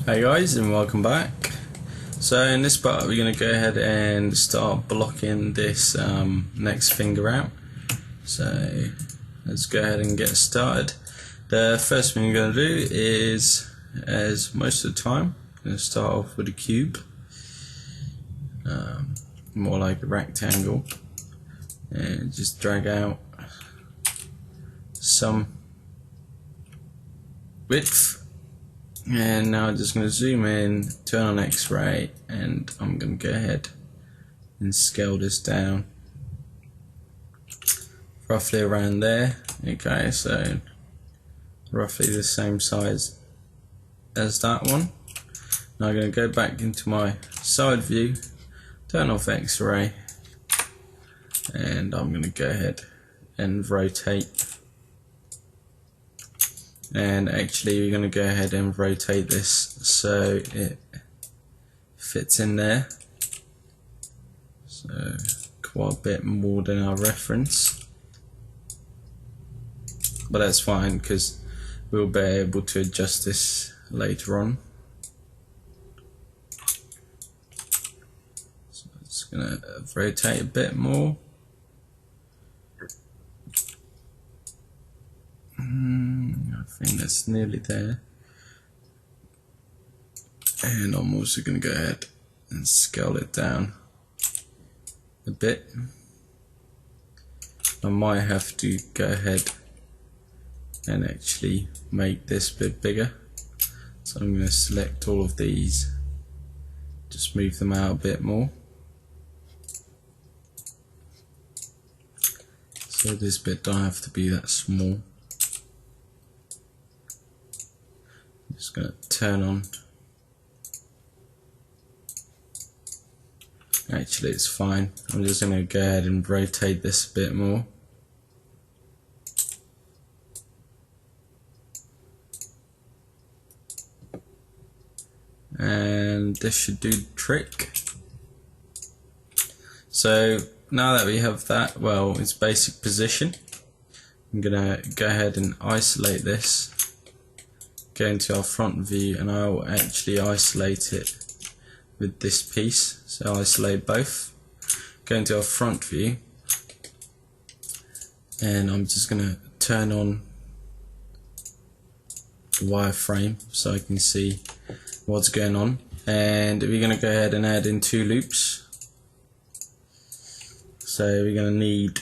Hey guys, and welcome back. So in this part we're going to go ahead and start blocking this next finger out. So let's go ahead and get started. The first thing we're going to do is, as most of the time, I'm going to start off with a cube, more like a rectangle, and just drag out some width. And now I'm just going to zoom in, turn on X-ray, and I'm going to go ahead and scale this down roughly around there. Okay, so roughly the same size as that one. Now I'm going to go back into my side view, turn off X-ray, and I'm going to go ahead and rotate. And actually we're going to go ahead and rotate this so it fits in there, so quite a bit more than our reference, but that's fine because we'll be able to adjust this later on. So it's going to rotate a bit more. I think that's nearly there, and I'm also going to go ahead and scale it down a bit. I might have to go ahead and actually make this bit bigger, so I'm going to select all of these, just move them out a bit more, so this bit don't have to be that small. Just going to turn on. Actually, it's fine. I'm just going to go ahead and rotate this a bit more. And this should do the trick. So now that we have that, well, its basic position, I'm going to go ahead and isolate this. Go into our front view, and I'll actually isolate it with this piece, so isolate both. Go into our front view, and I'm just going to turn on the wireframe so I can see what's going on, and we're going to go ahead and add in 2 loops. So we're going to need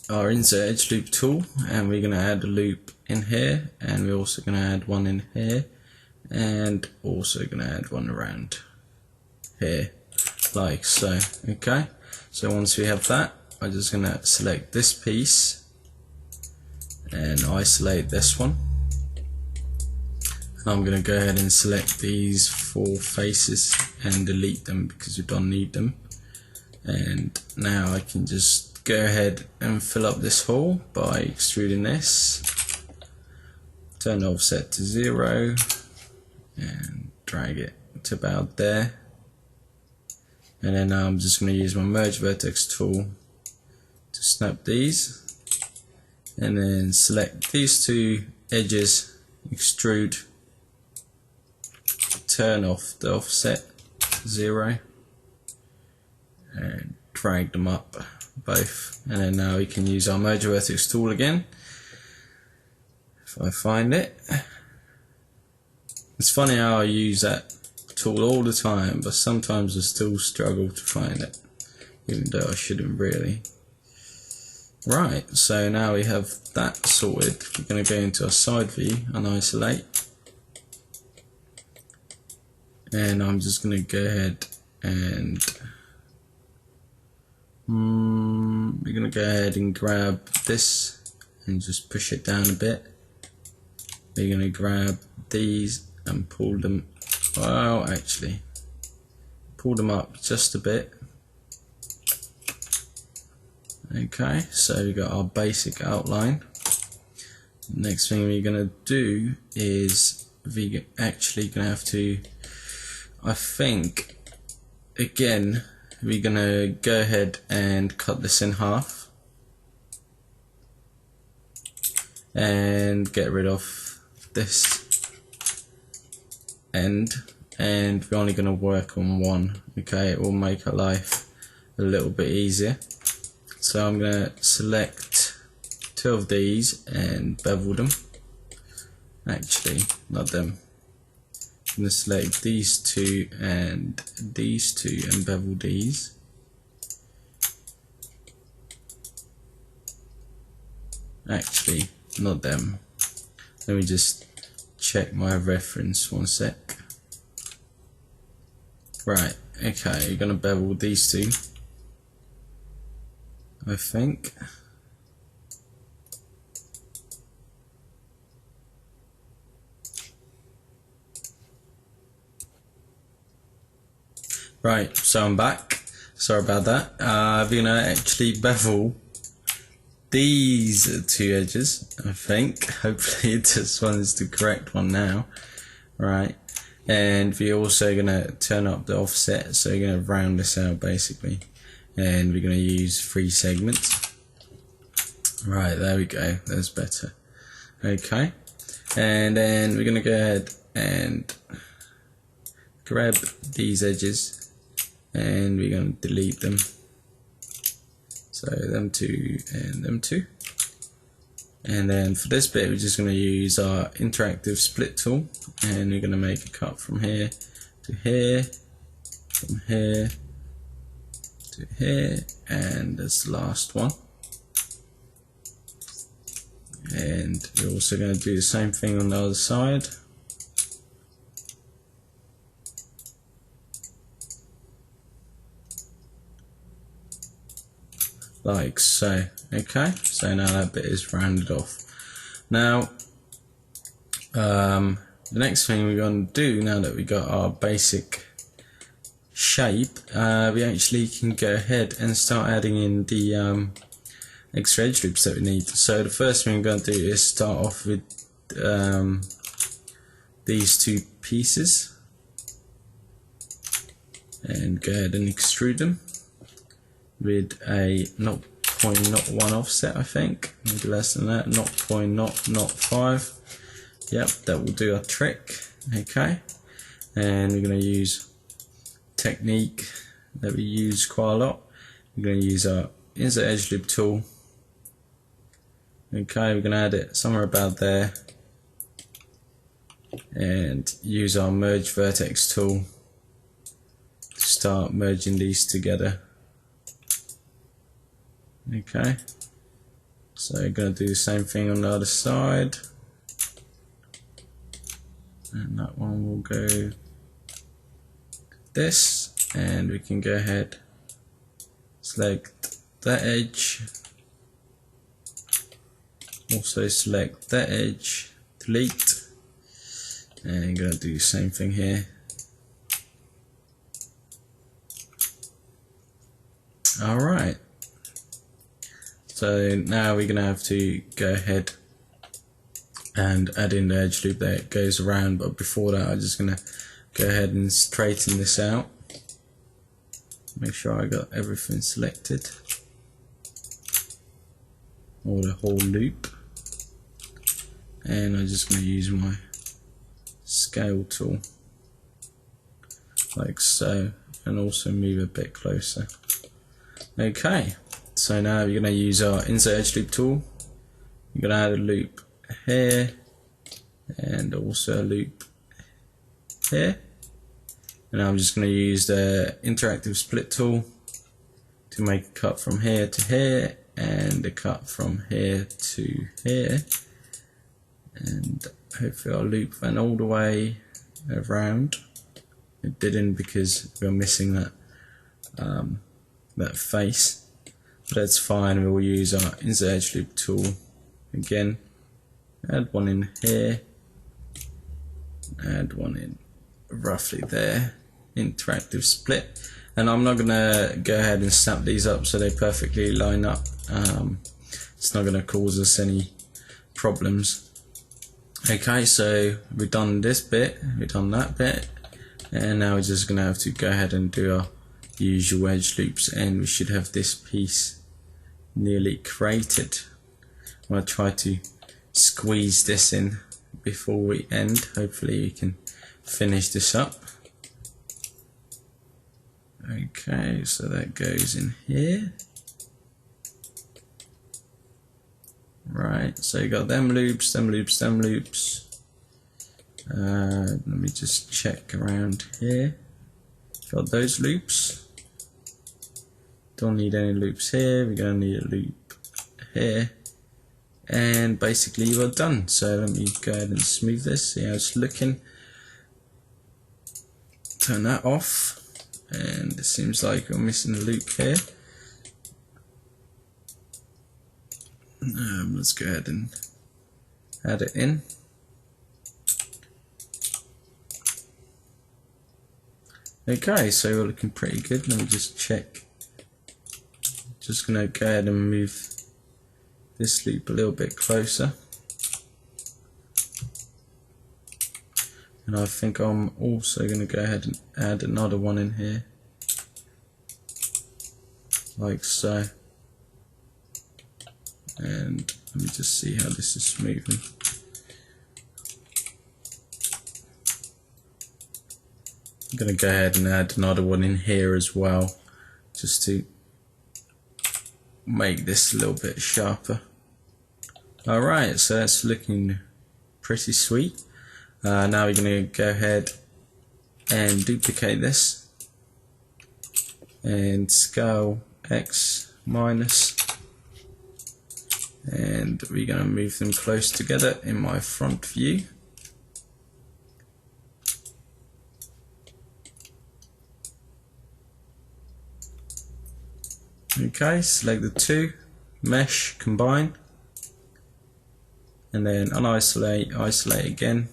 our insert edge loop tool, and we're going to add a loop in here, and we're also going to add one in here, and also going to add one around here, like so. Okay, so once we have that, I'm just going to select this piece and isolate this one, and I'm going to go ahead and select these 4 faces and delete them because we don't need them. And now I can just go ahead and fill up this hole by extruding this, turn the offset to 0, and drag it to about there. And then I'm just going to use my merge vertex tool to snap these, and then select these 2 edges, extrude, turn off the offset to 0, and drag them up both. And then now we can use our merge vertex tool again if I find it. It's funny how I use that tool all the time, but sometimes I still struggle to find it, even though I shouldn't really. Right, so now we have that sorted. We're going to go into our side view and isolate, and I'm just going to go ahead and we're going to go ahead and grab this and just push it down a bit. We're going to grab these and pull them, well, actually pull them up just a bit. Okay, so we got our basic outline. Next thing we're going to do is we're actually going to have to, I think, again, we're going to go ahead and cut this in half and get rid of this end and we're only going to work on one. Okay, it will make our life a little bit easier. So I'm going to select 2 of these and bevel them. Actually, not them. I'm going to select these 2 and these 2 and bevel these. Actually, not them. Let me just check my reference 1 sec. Right, okay, you're going to bevel these 2, I think. Right, so I'm back. Sorry about that. We're going to actually bevel these 2 edges, I think. Hopefully this one is the correct one now. Right, and we're also going to turn up the offset, so we're going to round this out basically. And we're going to use 3 segments. Right, there we go, that's better. Okay, and then we're going to go ahead and grab these edges and we're going to delete them. So them 2 and them 2. And then for this bit we're just going to use our interactive split tool, and we're going to make a cut from here to here, from here to here, and that's the last one. And we're also going to do the same thing on the other side. Like so. Okay, so now that bit is rounded off. Now the next thing we're going to do, now that we got our basic shape, we actually can go ahead and start adding in the extra edge loops that we need. So the first thing we're going to do is start off with these 2 pieces and go ahead and extrude them with a 0.01 offset, I think, maybe less than that, 0.005. Yep, that will do our trick. Okay, and we're going to use technique that we use quite a lot. We're going to use our insert edge loop tool. Okay, we're going to add it somewhere about there, and use our merge vertex tool to start merging these together. Okay, so we're going to do the same thing on the other side, and that one will go this, and we can go ahead, select that edge, also select that edge, delete, and I'm going to do the same thing here. Alright, so now we're going to have to go ahead and add in the edge loop that goes around, but before that I'm just going to go ahead and straighten this out, make sure I got everything selected, or the whole loop, and I'm just going to use my scale tool like so, and also move a bit closer. Okay, so now we're going to use our insert edge loop tool. We're going to add a loop here and also a loop here, and I'm just going to use the interactive split tool to make a cut from here to here and a cut from here to here, and hopefully our loop went all the way around. It didn't because we're missing that that face, but that's fine. We'll use our insert edge loop tool again, add one in here, add one in roughly there, interactive split, and I'm not gonna go ahead and snap these up so they perfectly line up. It's not gonna cause us any problems. Okay, so we've done this bit, we've done that bit, and now we're just gonna have to go ahead and do our usual edge loops, and we should have this piece nearly created. I'm gonna try to squeeze this in before we end. Hopefully we can finish this up. Okay, so that goes in here. Right, so you got them loops, them loops, them loops. Let me just check around here. Got those loops. Don't need any loops here. We're going to need a loop here. And basically you are done. So let me go ahead and smooth this, see how it's looking. Turn that off. And it seems like we're missing a loop here. Let's go ahead and add it in. Okay, so we're looking pretty good. Let me just check. Just gonna go ahead and move this loop a little bit closer. And I think I'm also gonna go ahead and add another one in here. Like so. And let me just see how this is moving. I'm going to go ahead and add another one in here as well, just to make this a little bit sharper. Alright, so that's looking pretty sweet. Now we're going to go ahead and duplicate this and scale X minus. And we're going to move them close together in my front view. Okay, select the two, mesh, combine, and then unisolate, isolate again.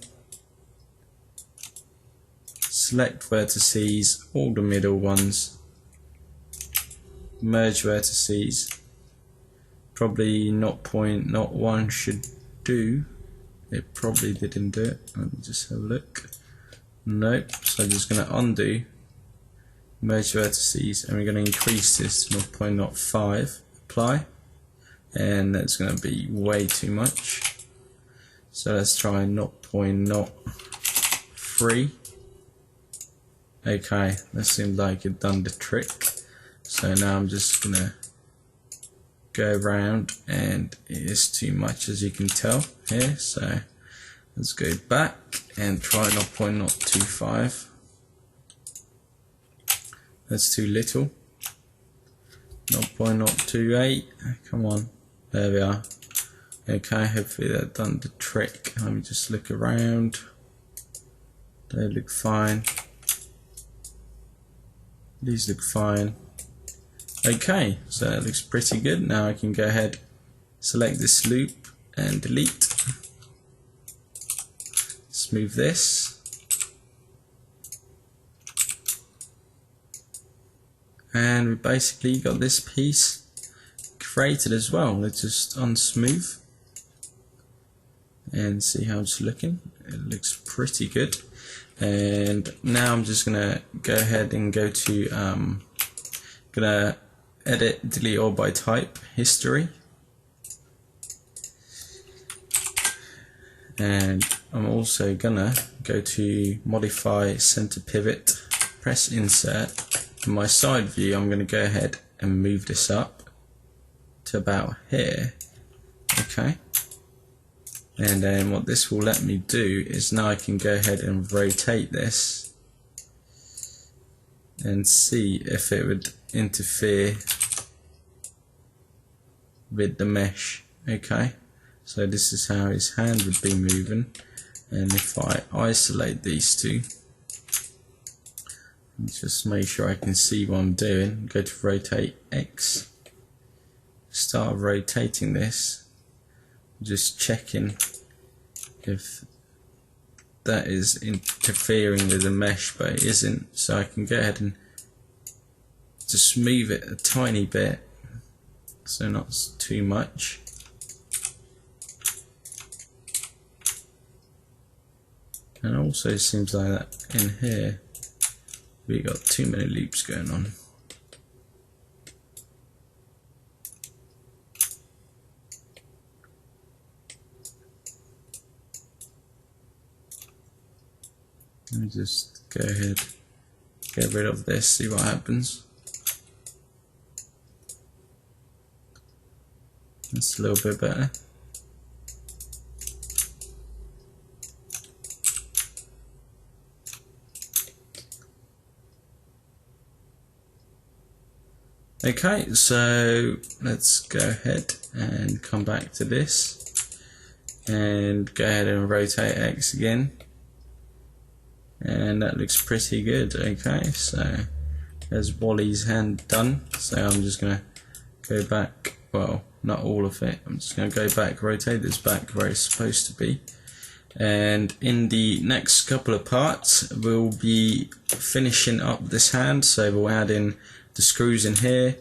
Select vertices, all the middle ones, merge vertices. Probably not point, not one should do. It probably didn't do it. Let me just have a look. Nope. So I'm just going to undo, merge vertices, and we're going to increase this to 0.05. Apply, and that's going to be way too much. So let's try 0.03. Okay, that seemed like it done the trick. So now I'm just going to go around, and it is too much, as you can tell here. So let's go back and try 0.025. That's too little. 0.028. Come on, there we are. Okay, hopefully that done the trick. Let me just look around. They look fine. These look fine. Okay, so that looks pretty good. Now I can go ahead, select this loop and delete. Smooth this. And we basically got this piece created as well. Let's just unsmooth and see how it's looking. It looks pretty good. And now I'm just gonna go ahead and go to gonna edit, delete all by type, history, and I'm also gonna go to modify center pivot, press insert. In my side view, I'm gonna go ahead and move this up to about here. Okay, and then what this will let me do is now I can go ahead and rotate this and see if it would interfere with the mesh. Okay, so this is how his hand would be moving, and if I isolate these two, just make sure I can see what I'm doing, go to rotate X, start rotating this, just checking if that is interfering with the mesh, but it isn't. So I can go ahead and just move it a tiny bit, so not too much. And also it seems like that in here we got too many loops going on. Let me just go ahead get rid of this, see what happens. That's a little bit better. Okay, so let's go ahead and come back to this and go ahead and rotate X again, and that looks pretty good. Okay, so there's Wally's hand done. So I'm just gonna go back, well, not all of it, I'm just gonna go back, rotate this back where it's supposed to be, and in the next couple of parts we'll be finishing up this hand. So we'll add in the screws in here.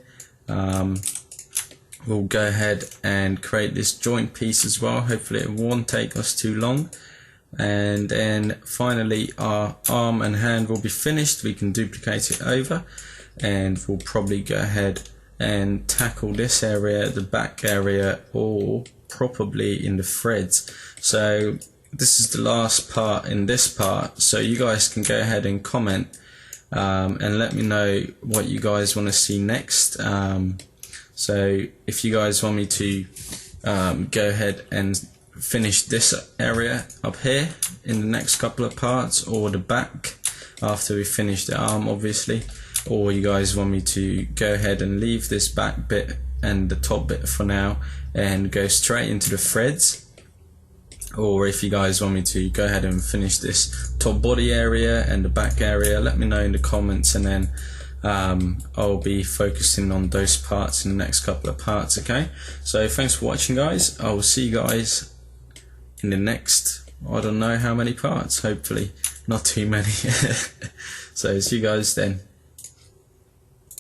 We'll go ahead and create this joint piece as well. Hopefully it won't take us too long, and then finally our arm and hand will be finished. We can duplicate it over, and we'll probably go ahead and tackle this area, the back area, or probably in the threads. So this is the last part in this part, so you guys can go ahead and comment and let me know what you guys want to see next. So if you guys want me to go ahead and finish this area up here in the next couple of parts, or the back after we finish the arm obviously, or you guys want me to go ahead and leave this back bit and the top bit for now and go straight into the threads, or if you guys want me to go ahead and finish this top body area and the back area, let me know in the comments, and then I'll be focusing on those parts in the next couple of parts. Okay, so thanks for watching guys. I will see you guys in the next, I don't know how many parts, hopefully not too many. So see you guys then.